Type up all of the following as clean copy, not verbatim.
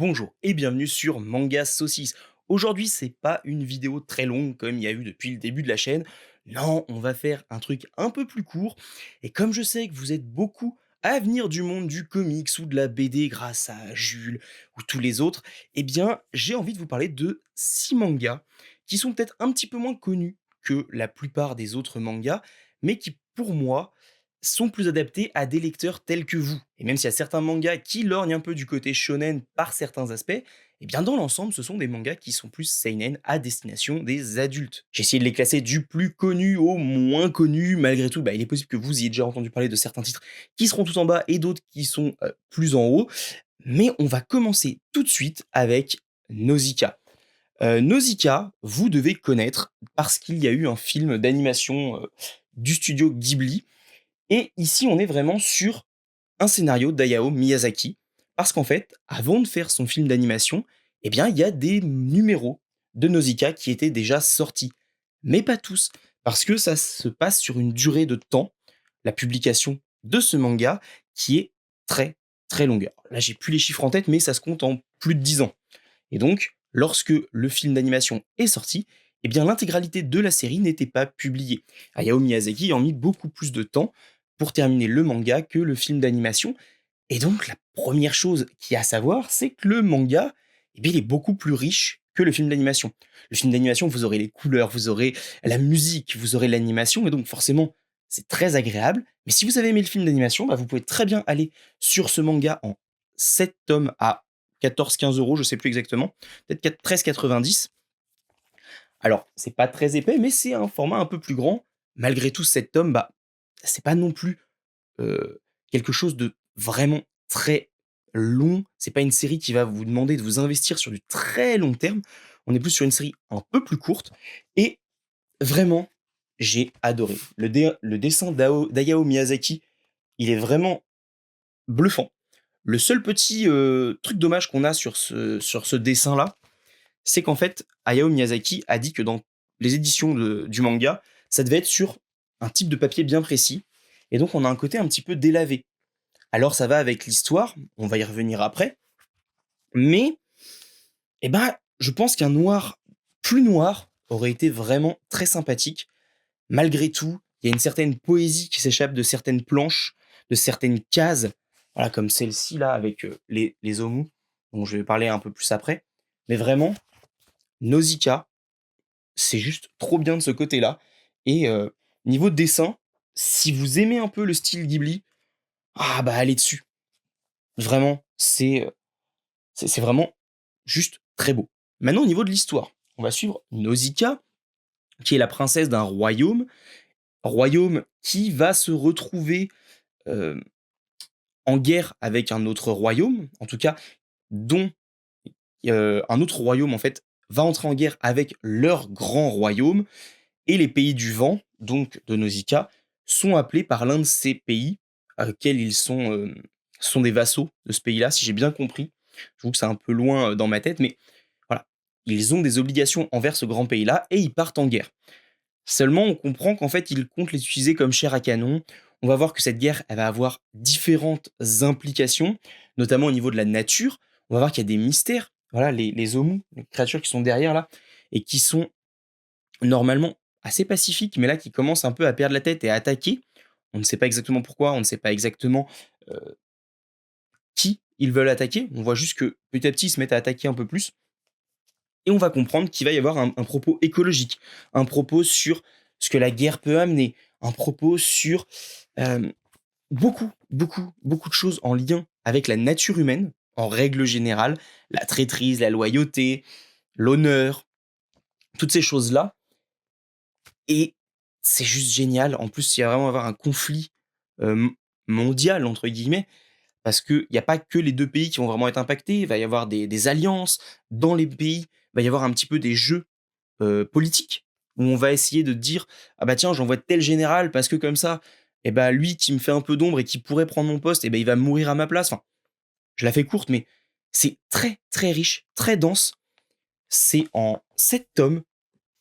Bonjour et bienvenue sur Manga Saucisse. Aujourd'hui, c'est pas une vidéo très longue comme il y a eu depuis le début de la chaîne. Non, on va faire un truc un peu plus court. Et comme je sais que vous êtes beaucoup à venir du monde du comics ou de la BD grâce à Jules ou tous les autres, eh bien, j'ai envie de vous parler de 6 mangas qui sont peut-être un petit peu moins connus que la plupart des autres mangas, mais qui, pour moi, sont plus adaptés à des lecteurs tels que vous. Et même s'il y a certains mangas qui lorgnent un peu du côté shonen par certains aspects, eh bien dans l'ensemble, ce sont des mangas qui sont plus seinen à destination des adultes. J'ai essayé de les classer du plus connu au moins connu. Malgré tout, il est possible que vous ayez déjà entendu parler de certains titres qui seront tout en bas et d'autres qui sont plus en haut. Mais on va commencer tout de suite avec Nausicaa. Nausicaa, vous devez connaître parce qu'il y a eu un film d'animation du studio Ghibli et ici, on est vraiment sur un scénario d'Hayao Miyazaki, parce qu'en fait, avant de faire son film d'animation, eh bien, il y a des numéros de Nausicaa qui étaient déjà sortis. Mais pas tous, parce que ça se passe sur une durée de temps, la publication de ce manga, qui est très, très longue. Alors là, j'ai plus les chiffres en tête, mais ça se compte en plus de 10 ans. Et donc, lorsque le film d'animation est sorti, eh bien l'intégralité de la série n'était pas publiée. Hayao Miyazaki a mis beaucoup plus de temps pour terminer le manga que le film d'animation. Et donc, la première chose qu'il y a à savoir, c'est que le manga, eh bien, il est beaucoup plus riche que le film d'animation. Le film d'animation, vous aurez les couleurs, vous aurez la musique, vous aurez l'animation, et donc forcément, c'est très agréable. Mais si vous avez aimé le film d'animation, vous pouvez très bien aller sur ce manga en 7 tomes à 14-15 euros, je sais plus exactement, peut-être 13,90. Alors, c'est pas très épais, mais c'est un format un peu plus grand. Malgré tout, 7 tomes, c'est pas non plus quelque chose de vraiment très long. C'est pas une série qui va vous demander de vous investir sur du très long terme. On est plus sur une série un peu plus courte et vraiment, j'ai adoré. Le dessin d'Hayao Miyazaki, il est vraiment bluffant. Le seul petit, truc dommage qu'on a sur ce dessin-là, c'est qu'en fait, Hayao Miyazaki a dit que dans les éditions du manga, ça devait être sur un type de papier bien précis et donc on a un côté un petit peu délavé. Alors ça va avec l'histoire, on va y revenir après, mais je pense qu'un noir plus noir aurait été vraiment très sympathique. Malgré tout, il y a une certaine poésie qui s'échappe de certaines planches, de certaines cases, voilà, comme celle-ci là avec les omus, dont je vais parler un peu plus après. Mais vraiment, Nausicaa, c'est juste trop bien de ce côté-là. Et niveau dessin, si vous aimez un peu le style Ghibli, allez dessus. Vraiment, c'est vraiment juste très beau. Maintenant, au niveau de l'histoire, on va suivre Nausicaa, qui est la princesse d'un royaume qui va se retrouver euh, en guerre avec un autre royaume, en tout cas, dont un autre royaume, en fait, va entrer en guerre avec leur grand royaume, et les pays du vent, donc de Nausicaa, sont appelés par l'un de ces pays, auxquels ils sont des vassaux de ce pays-là, si j'ai bien compris. Je trouve que c'est un peu loin dans ma tête, mais voilà. Ils ont des obligations envers ce grand pays-là et ils partent en guerre. Seulement, on comprend qu'en fait, ils comptent les utiliser comme chair à canon. On va voir que cette guerre, elle va avoir différentes implications, notamment au niveau de la nature. On va voir qu'il y a des mystères. Voilà, les omus, les créatures qui sont derrière là, et qui sont normalement assez pacifiques, mais là qui commencent un peu à perdre la tête et à attaquer. On ne sait pas exactement pourquoi, on ne sait pas exactement qui ils veulent attaquer. On voit juste que petit à petit, ils se mettent à attaquer un peu plus. Et on va comprendre qu'il va y avoir un propos écologique, un propos sur ce que la guerre peut amener, un propos sur beaucoup, beaucoup, beaucoup de choses en lien avec la nature humaine, en règle générale, la traîtrise, la loyauté, l'honneur, toutes ces choses-là. Et c'est juste génial. En plus, il va vraiment avoir un conflit mondial, entre guillemets, parce qu'il n'y a pas que les deux pays qui vont vraiment être impactés, il va y avoir des alliances dans les pays, il va y avoir un petit peu des jeux politiques, où on va essayer de dire: «Ah bah tiens, j'envoie tel général parce que comme ça, lui qui me fait un peu d'ombre et qui pourrait prendre mon poste, il va mourir à ma place». Enfin, je la fais courte, mais c'est très, très riche, très dense. C'est en 7 tomes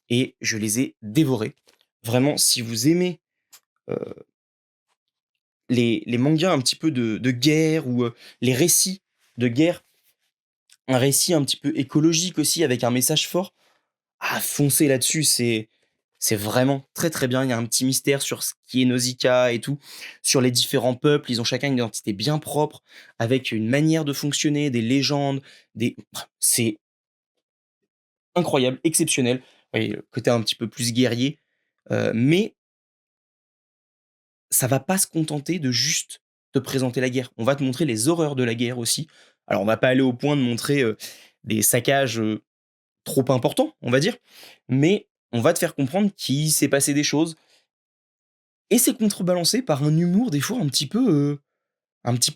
et je les ai dévorés. Vraiment, si vous aimez, heu, les mangas un petit peu de guerre ou les récits de guerre un récit un petit peu écologique aussi avec un message fort. Ah, foncez là-dessus, c'est vraiment très, très bien. Il y a un petit mystère sur ce qui est Nausicaa et tout, sur les différents peuples. Ils ont chacun une identité bien propre, avec une manière de fonctionner, des légendes, des c'est incroyable, exceptionnel. Oui, le côté un petit peu plus guerrier, mais ça va pas se contenter de juste te présenter la guerre. On va te montrer les horreurs de la guerre aussi. Alors on va pas aller au point de montrer, des saccages, trop importants, on va dire, mais on va te faire comprendre qu'il s'est passé des choses et c'est contrebalancé par un humour des fois un petit peu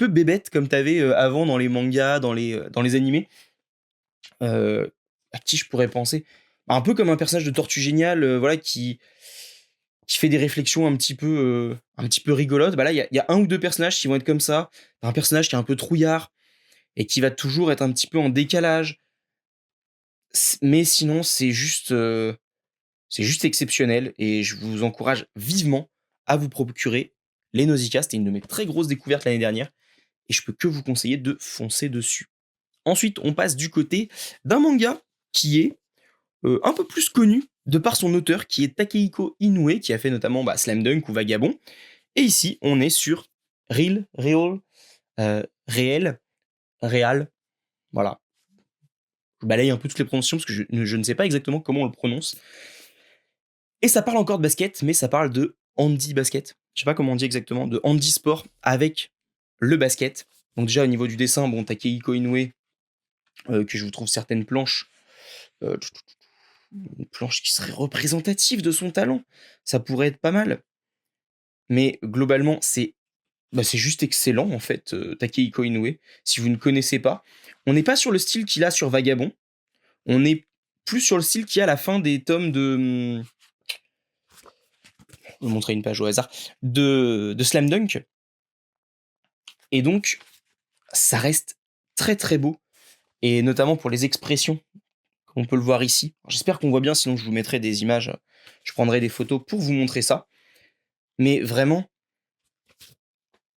bébête comme tu avais, avant dans les mangas, dans les animés. Heu, à qui je pourrais penser? Un peu comme un personnage de Tortue Géniale, voilà qui fait des réflexions un petit peu rigolotes. Bah, là, il y a 1 ou 2 personnages qui vont être comme ça. Tu un personnage qui est un peu trouillard et qui va toujours être un petit peu en décalage. Mais sinon, c'est juste exceptionnel et je vous encourage vivement à vous procurer les Nausicaa. C'était une de mes très grosses découvertes l'année dernière et je peux que vous conseiller de foncer dessus. Ensuite, on passe du côté d'un manga qui est, un peu plus connu de par son auteur qui est Takehiko Inoue, qui a fait notamment, Slam Dunk ou Vagabond. Et ici, on est sur Réel, Réal, voilà. Je balaye un peu toutes les prononciations parce que je ne sais pas exactement comment on le prononce. Et ça parle encore de basket, mais ça parle de handi basket. Je sais pas comment on dit exactement, de handi sport avec le basket. Donc déjà au niveau du dessin, bon, Takehiko Inoue, que je vous trouve certaines planches, heu, une planche qui serait représentative de son talent. Ça pourrait être pas mal. Mais globalement, c'est juste excellent en fait, Takehiko Inoue. Si vous ne connaissez pas, on n'est pas sur le style qu'il a sur Vagabond, on est plus sur le style qu'il y a à la fin des tomes je vais vous montrer une page au hasard, de Slam Dunk et donc ça reste très, très beau et notamment pour les expressions, comme on peut le voir ici. J'espère qu'on voit bien, sinon je vous mettrai des images, je prendrai des photos pour vous montrer ça. Mais vraiment,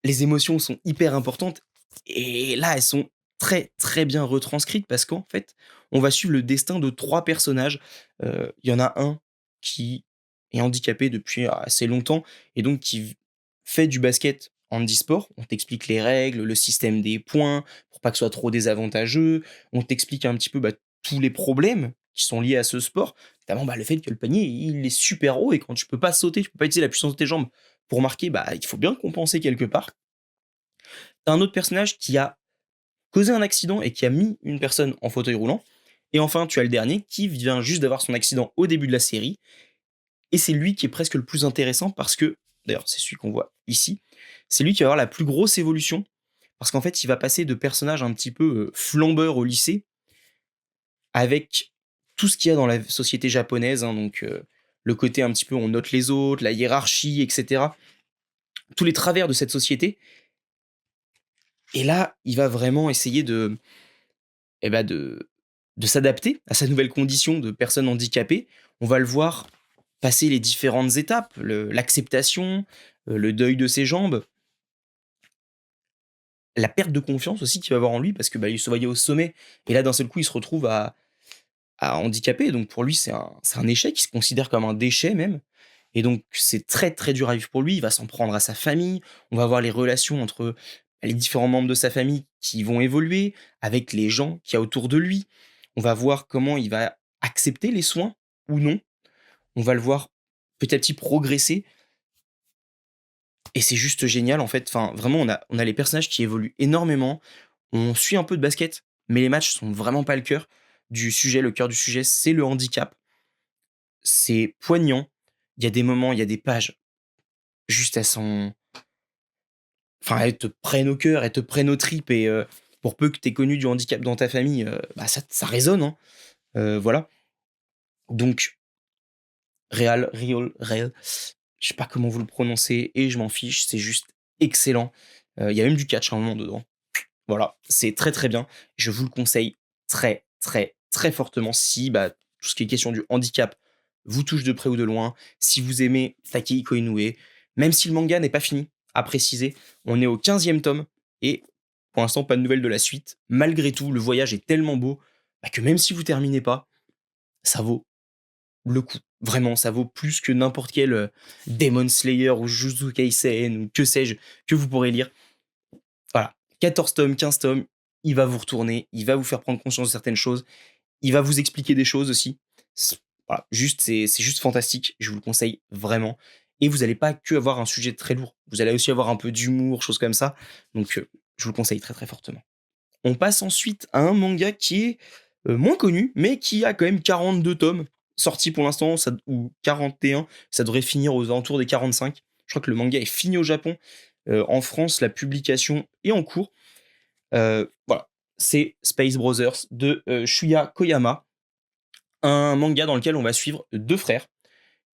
les émotions sont hyper importantes et là, elles sont très, très bien retranscrites parce qu'en fait, on va suivre le destin de 3 personnages. Il y en a un qui est handicapé depuis assez longtemps et donc qui fait du basket handisport. On t'explique les règles, le système des points pour pas que ce soit trop désavantageux. On t'explique un petit peu, tous les problèmes qui sont liés à ce sport, notamment, le fait que le panier, il est super haut et quand tu peux pas sauter, tu peux pas utiliser la puissance de tes jambes pour marquer, il faut bien compenser quelque part. Tu un autre personnage qui a causé un accident et qui a mis une personne en fauteuil roulant. Et enfin, tu as le dernier qui vient juste d'avoir son accident au début de la série. Et c'est lui qui est presque le plus intéressant parce que, d'ailleurs, c'est celui qu'on voit ici, c'est lui qui va avoir la plus grosse évolution. Parce qu'en fait, il va passer de personnage un petit peu flambeur au lycée avec tout ce qu'il y a dans la société japonaise. Donc, le côté un petit peu on note les autres, la hiérarchie, etc. Tous les travers de cette société. Et là, il va vraiment essayer eh ben de s'adapter à sa nouvelle condition de personne handicapée. On va le voir passer les différentes étapes, l'acceptation, le deuil de ses jambes, la perte de confiance aussi qu'il va avoir en lui parce que il se voyait au sommet et là d'un seul coup il se retrouve à handicapé. Donc pour lui c'est un échec, il se considère comme un déchet même. Et donc c'est très très dur à vivre pour lui. Il va s'en prendre à sa famille. On va voir les relations entre les différents membres de sa famille qui vont évoluer avec les gens qu'il y a autour de lui. On va voir comment il va accepter les soins ou non. On va le voir petit à petit progresser et c'est juste génial en fait. Enfin, vraiment, on a les personnages qui évoluent énormément. On suit un peu de basket, mais les matchs sont vraiment pas le cœur du sujet. Le cœur du sujet, c'est le handicap. C'est poignant. Il y a des moments, il y a des pages, juste elles te prennent au cœur, elles te prennent aux tripes et pour peu que tu aies connu du handicap dans ta famille, ça résonne, hein. Voilà. Donc Réal, je sais pas comment vous le prononcez et je m'en fiche, c'est juste excellent. Il y a même du catch à un moment dedans. Voilà, c'est très, très bien. Je vous le conseille très, très, très fortement si, tout ce qui est question du handicap vous touche de près ou de loin. Si vous aimez Takehiko Inoue, même si le manga n'est pas fini, à préciser, on est au 15e tome et Pour l'instant, pas de nouvelles de la suite. Malgré tout, le voyage est tellement beau, que même si vous terminez pas, ça vaut le coup. Vraiment, ça vaut plus que n'importe quel, Demon Slayer ou Jujutsu Kaisen ou que sais-je, que vous pourrez lire. Voilà, 14 tomes, 15 tomes, il va vous retourner, il va vous faire prendre conscience de certaines choses, il va vous expliquer des choses aussi. Voilà, juste, c'est juste fantastique, je vous le conseille vraiment. Et vous allez pas que avoir un sujet très lourd, vous allez aussi avoir un peu d'humour, choses comme ça. Donc, je vous le conseille très, très fortement. On passe ensuite à un manga qui est, moins connu, mais qui a quand même 42 tomes sortis pour l'instant, ça ou 41, ça devrait finir aux alentours des 45. Je crois que le manga est fini au Japon. En France, la publication est en cours. Voilà, c'est Space Brothers de, Shuya Koyama, un manga dans lequel on va suivre 2 frères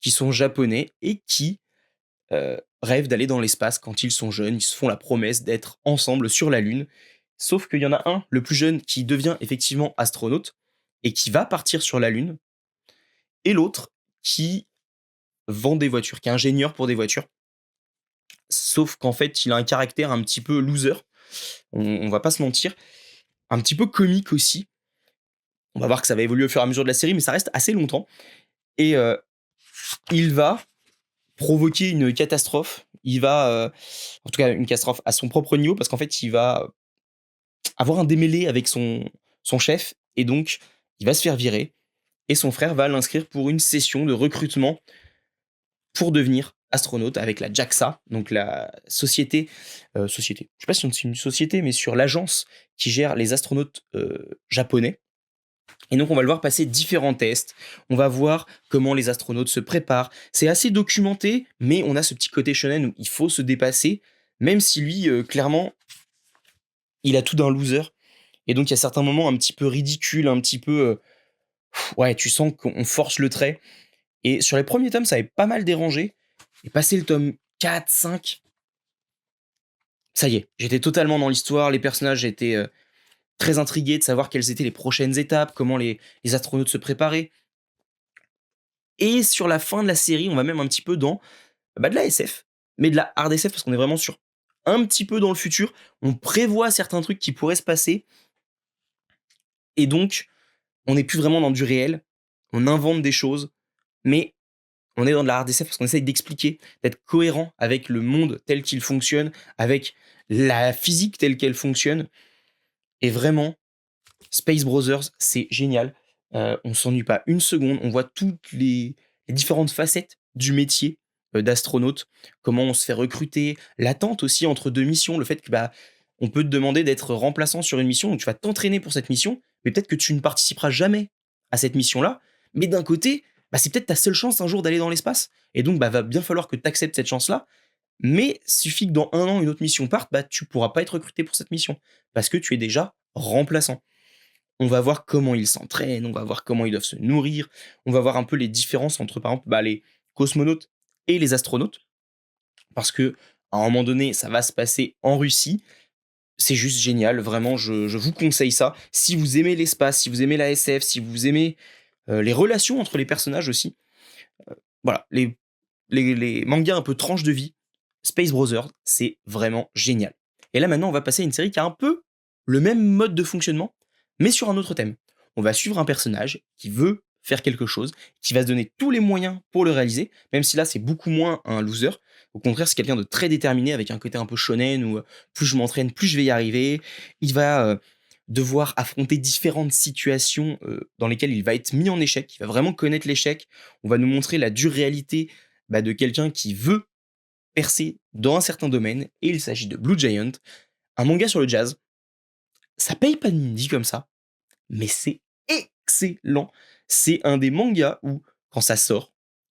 qui sont japonais et qui, rêvent d'aller dans l'espace quand ils sont jeunes. Ils se font la promesse d'être ensemble sur la Lune. Sauf qu'il y en a un, le plus jeune, qui devient effectivement astronaute et qui va partir sur la Lune, et l'autre qui vend des voitures, qui est ingénieur pour des voitures. Sauf qu'en fait, il a un caractère un petit peu loser, on va pas se mentir, un petit peu comique aussi. On va voir que ça va évoluer au fur et à mesure de la série, mais ça reste assez longtemps. Et il va provoquer une catastrophe. Il va, en tout cas, une catastrophe à son propre niveau, parce qu'en fait, il va avoir un démêlé avec son chef, et donc il va se faire virer. Et son frère va l'inscrire pour une session de recrutement pour devenir astronaute avec la JAXA, donc la société, société, je sais pas si c'est une société, mais sur l'agence qui gère les astronautes japonais. Et donc on va le voir passer différents tests, on va voir comment les astronautes se préparent. C'est assez documenté, mais on a ce petit côté shonen où il faut se dépasser, même si lui, clairement, il a tout d'un loser. Et donc il y a certains moments un petit peu ridicules, un petit peu, ouais, tu sens qu'on force le trait. Et sur les premiers tomes, ça avait pas mal dérangé. Et passé le tome 4, 5, ça y est, j'étais totalement dans l'histoire. Les personnages, j'étais très intrigué de savoir quelles étaient les prochaines étapes, comment les astronautes se préparaient. Et sur la fin de la série, on va même un petit peu dans de la SF, mais de la hard SF, parce qu'on est vraiment sur un petit peu dans le futur. On prévoit certains trucs qui pourraient se passer. Et donc, on n'est plus vraiment dans du réel. On invente des choses, mais on est dans de la hard SF parce qu'on essaye d'expliquer, d'être cohérent avec le monde tel qu'il fonctionne, avec la physique telle qu'elle fonctionne. Et vraiment, Space Brothers, c'est génial. On s'ennuie pas une seconde. On voit toutes les différentes facettes du métier d'astronaute, comment on se fait recruter, l'attente aussi entre deux missions, le fait que on peut te demander d'être remplaçant sur une mission, donc tu vas t'entraîner pour cette mission, mais peut-être que tu ne participeras jamais à cette mission-là. Mais d'un côté, c'est peut-être ta seule chance un jour d'aller dans l'espace. Et donc, va bien falloir que tu acceptes cette chance-là. Mais suffit que dans un an, une autre mission parte, tu pourras pas être recruté pour cette mission parce que tu es déjà remplaçant. On va voir comment ils s'entraînent, on va voir comment ils doivent se nourrir, on va voir un peu les différences entre, par exemple, les cosmonautes et les astronautes. Parce que à un moment donné, ça va se passer en Russie. C'est juste génial, vraiment, je vous conseille ça. Si vous aimez l'espace, si vous aimez la SF, si vous aimez les relations entre les personnages aussi, voilà, les mangas un peu tranche de vie, Space Brothers, c'est vraiment génial. Et là maintenant, on va passer à une série qui a un peu le même mode de fonctionnement, mais sur un autre thème. On va suivre un personnage qui veut faire quelque chose, qui va se donner tous les moyens pour le réaliser, même si là c'est beaucoup moins un loser. Au contraire, c'est quelqu'un de très déterminé avec un côté un peu shonen où plus je m'entraîne, plus je vais y arriver. Il va devoir affronter différentes situations dans lesquelles il va être mis en échec. Il va vraiment connaître l'échec. On va nous montrer la dure réalité de quelqu'un qui veut percer dans un certain domaine, et il s'agit de Blue Giant, un manga sur le jazz. Ça paye pas de mine dit comme ça, mais c'est excellent. C'est un des mangas où, quand ça sort,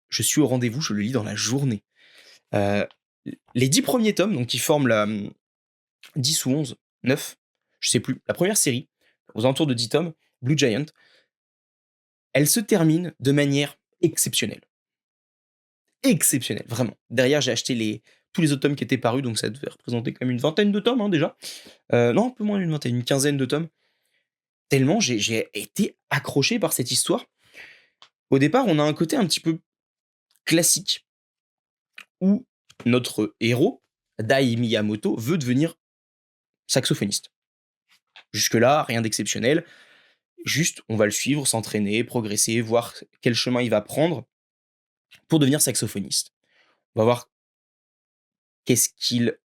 je suis au rendez-vous, je le lis dans la journée. Euh, les 10 premiers tomes, donc qui forment la 10 ou 11, 9, je sais plus, la première série, aux alentours de 10 tomes, Blue Giant, elle se termine de manière exceptionnelle. Exceptionnelle, vraiment. Derrière, j'ai acheté tous les autres tomes qui étaient parus, donc ça devait représenter quand même une vingtaine de tomes, hein, déjà. Non, un peu moins d'une vingtaine, une quinzaine de tomes. Tellement j'ai été accroché par cette histoire. Au départ, on a un côté un petit peu classique où notre héros, Dai Miyamoto, veut devenir saxophoniste. Jusque-là, rien d'exceptionnel. Juste, on va le suivre, s'entraîner, progresser, voir quel chemin il va prendre pour devenir saxophoniste. On va voir qu'est-ce qu'il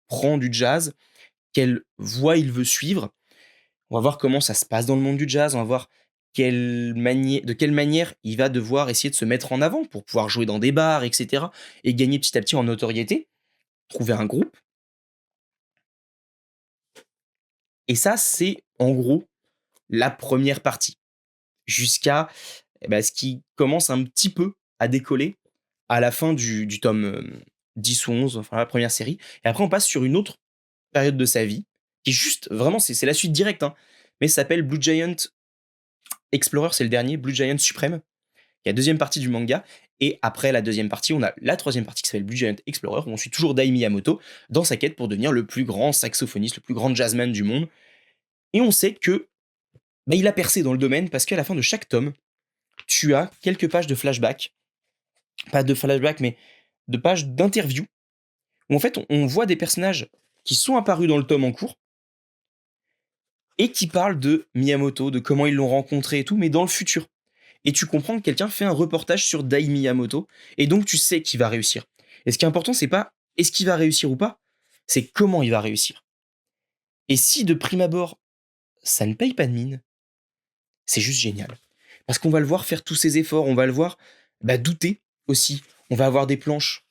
prend du jazz, quelle voie il veut suivre. On va voir comment ça se passe dans le monde du jazz. On va voir de quelle manière il va devoir essayer de se mettre en avant pour pouvoir jouer dans des bars, etc. Et gagner petit à petit en notoriété, trouver un groupe. Et ça, c'est en gros la première partie. Jusqu'à ce qui commence un petit peu à décoller à la fin du tome 10 ou 11, enfin la première série. Et après, on passe sur une autre période de sa vie, qui est juste, vraiment, c'est la suite directe, hein, mais ça s'appelle Blue Giant Explorer, c'est le dernier, Blue Giant Suprême, qui est la deuxième partie du manga. Et après la deuxième partie, on a la troisième partie qui s'appelle Blue Giant Explorer, où on suit toujours Dai Miyamoto dans sa quête pour devenir le plus grand saxophoniste, le plus grand jazzman du monde. Et on sait que il a percé dans le domaine parce qu'à la fin de chaque tome, tu as quelques pages de flashback, pas de flashback, mais de pages d'interview, où en fait on voit des personnages qui sont apparus dans le tome en cours et qui parlent de Miyamoto, de comment ils l'ont rencontré et tout, mais dans le futur. Et tu comprends que quelqu'un fait un reportage sur Dai Miyamoto, et donc tu sais qu'il va réussir. Et ce qui est important, c'est pas est-ce qu'il va réussir ou pas, c'est comment il va réussir. Et si de prime abord, ça ne paye pas de mine, c'est juste génial. Parce qu'on va le voir faire tous ses efforts, on va le voir douter aussi. On va avoir des planches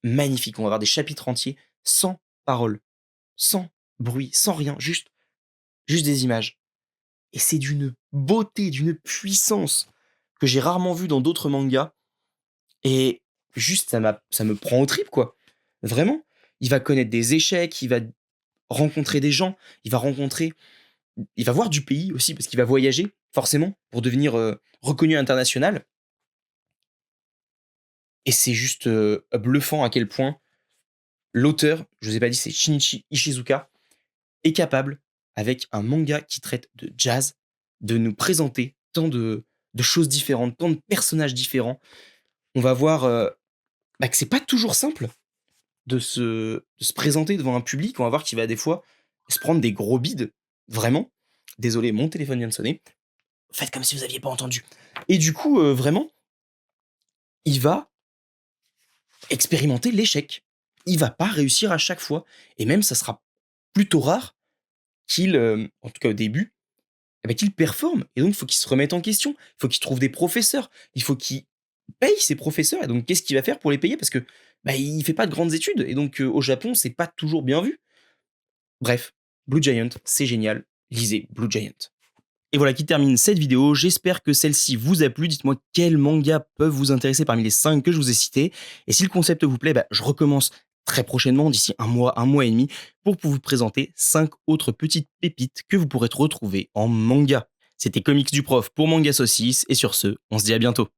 magnifiques, on va avoir des chapitres entiers sans parole, sans bruit, sans rien, juste des images. Et c'est d'une beauté, d'une puissance que j'ai rarement vue dans d'autres mangas. Et juste, ça me prend aux tripes, quoi. Vraiment. Il va connaître des échecs, il va rencontrer des gens, il va voir du pays aussi, parce qu'il va voyager, forcément, pour devenir reconnu international. Et c'est juste bluffant à quel point l'auteur, je vous ai pas dit, c'est Shinichi Ishizuka, est capable, avec un manga qui traite de jazz, de nous présenter tant de choses différentes, tant de personnages différents. On va voir que c'est pas toujours simple de se présenter devant un public. On va voir qu'il va des fois se prendre des gros bides, vraiment. Désolé, mon téléphone vient de sonner. Faites comme si vous aviez pas entendu. Et du coup, vraiment, il va expérimenter l'échec. Il va pas réussir à chaque fois. Et même, ça sera plutôt rare qu'il, en tout cas au début, qu'il performe. Et donc, il faut qu'il se remette en question. Il faut qu'il trouve des professeurs. Il faut qu'il paye ses professeurs. Et donc, qu'est-ce qu'il va faire pour les payer? Parce que il fait pas de grandes études. Et donc, au Japon, c'est pas toujours bien vu. Bref, Blue Giant, c'est génial. Lisez Blue Giant. Et voilà qui termine cette vidéo. J'espère que celle-ci vous a plu. Dites-moi quels mangas peuvent vous intéresser parmi les 5 que je vous ai cités. Et si le concept vous plaît, je recommence très prochainement, d'ici un mois et demi, pour vous présenter 5 autres petites pépites que vous pourrez retrouver en manga. C'était Comics du Prof pour Manga Saucisse. Et sur ce, on se dit à bientôt.